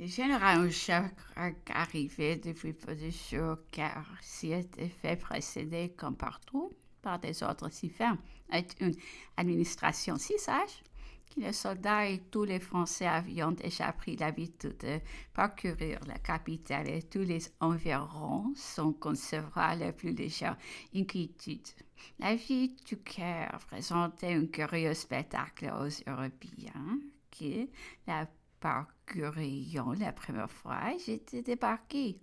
Le général en chef arrivait depuis peu de jours car s'y était fait précéder comme partout par des ordres si fermes et une administration si sage que les soldats et tous les Français avaient déjà pris l'habitude de parcourir la capitale et tous les environs sans concevoir la plus légère inquiétude. La ville du Caire présentait un curieux spectacle aux Européens qui, la parcourions la première fois, j'étais débarqué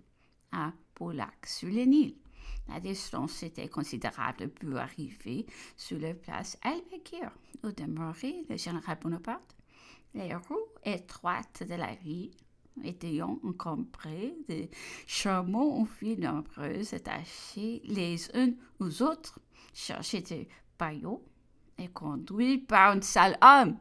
à Paulac, sur le Nil. La distance était considérable pour arriver sur la place El-Bekir, où demeurait le général Bonaparte. Les rues étroites de la ville étaient encombrées de chameaux en file nombreuses attachés les uns aux autres, chargés de paillots et conduits par un sale homme.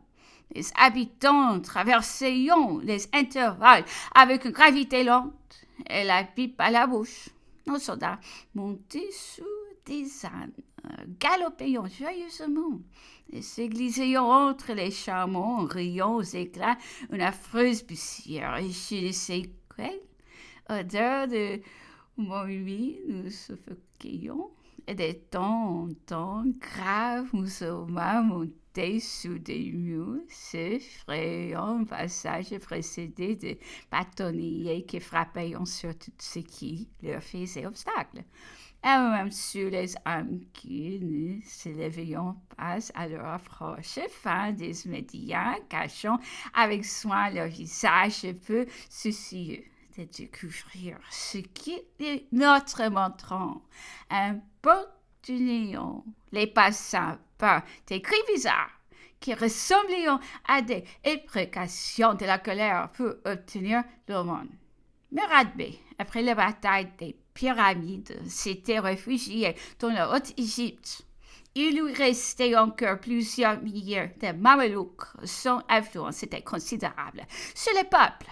Les habitants traversaient les intervalles avec une gravité lente et la pipe à la bouche. Nos soldats montaient sous des ânes, galopaient joyeusement et se glissaient entre les chameaux en riant aux éclats une affreuse poussière. Et je ne sais quelle odeur de momie nous suffoquions. Et de temps en temps, graves musulmans montés sous des murs, se frayant un passage précédé de bâtonniers qui frappaient sur tout ce qui leur faisait obstacle. Et même sur les âmes qui ne s'élevaient pas à leur approche, fin des médias cachant avec soin leur visage peu soucieux de découvrir ce qui est notre montrant, importunant les passants par des cris bizarres qui ressemblaient à des imprécations de la colère pour obtenir l'aumône. Murad Bey, après la bataille des pyramides, s'était réfugié dans la Haute-Égypte. Il lui restait encore plusieurs milliers de Mamelouks. Son influence était considérable sur le peuple.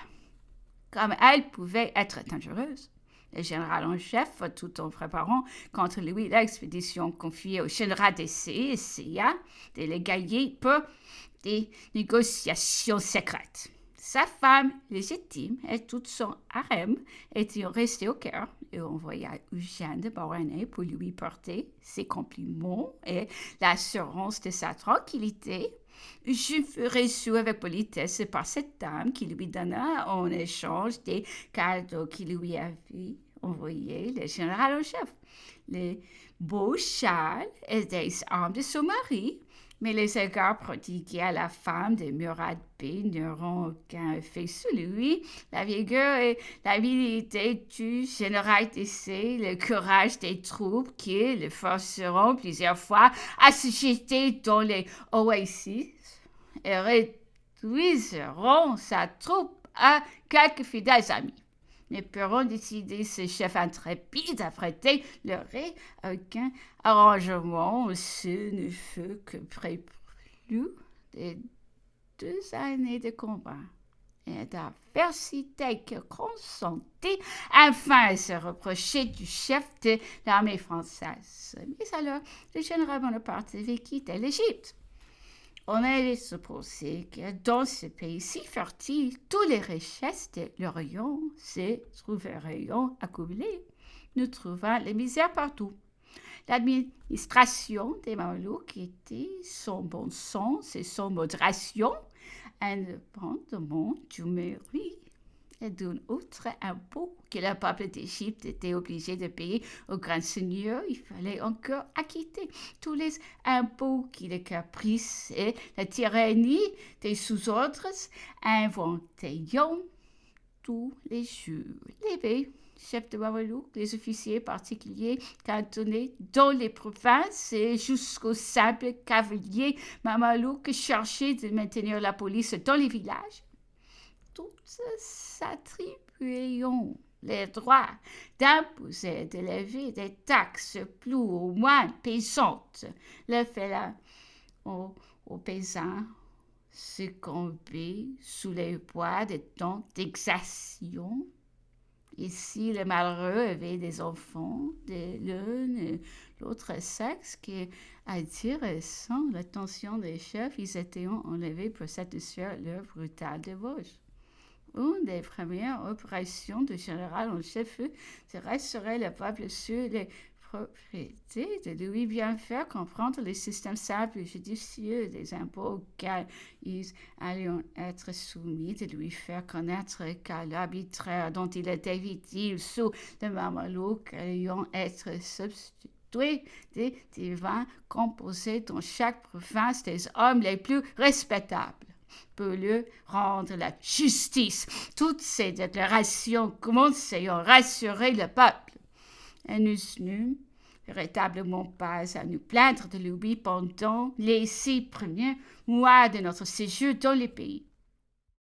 Comme elle pouvait être dangereuse, le général en chef, tout en préparant contre lui l'expédition confiée au général d'essai, essaya de le gagner pour des négociations secrètes. Sa femme légitime et tout son harem étaient restés au Caire et envoya Eugène de Beauharnais pour lui porter ses compliments et l'assurance de sa tranquillité. Je fus reçu avec politesse par cette dame qui lui donna en échange des cadeaux qu'il lui avait envoyés le général en chef. Les beaux châles et des armes de son mari, mais les égards prodigués à la femme de Murad Bey n'auront aucun effet sur lui. La vigueur et l'habileté du général d'essai, le courage des troupes qui le forceront plusieurs fois à se jeter dans les oasis et réduiseront sa troupe à quelques fidèles amis. Ne pourront décider ce chef intrépide à prêter leur aucun arrangement. Ce ne fut que prélude de 2 années de combat et d'adversité que consentit enfin à se reprocher du chef de l'armée française. Mais alors, le général Bonaparte avait quitté l'Égypte. On allait supposer que dans ce pays si fertile, toutes les richesses de l'Orient se trouveraient accumulées. Nous trouvons les misères partout. L'administration des Mamelouks était son bon sens et son modération, indépendamment du mépris et d'un autre impôt que le peuple d'Égypte était obligé de payer aux grands seigneurs. Il fallait encore acquitter tous les impôts que les caprices et la tyrannie des sous-ordres inventaient tous les jours. Les bey, chefs de Mamelouks, les officiers particuliers cantonnés dans les provinces et jusqu'aux simples cavaliers Mamelouks chargés de maintenir la police dans les villages, toutes s'attribuaient les droits d'imposer, d'élever des taxes plus ou moins pesantes. Le fait là aux paysans succomber sous les poids de tant d'exactions. Et si les malheureux avaient des enfants de l'un et l'autre sexe qui, attirant l'attention des chefs, ils étaient enlevés pour satisfaire leur brutale débauche. Une des premières opérations du général en chef fut de rassurer le peuple sur les propriétés, de lui bien faire comprendre les systèmes simples et judicieux des impôts auxquels ils allaient être soumis, de lui faire connaître qu'à l'arbitraire dont il était victime sous le Mamelouk ayant être substitué des divins composés dans chaque province des hommes les plus respectables pour lui rendre la justice. Toutes ces déclarations commençaient à rassurer le peuple. Et nous n'eûmes véritablement pas à nous plaindre de lui pendant les 6 premiers mois de notre séjour dans le pays.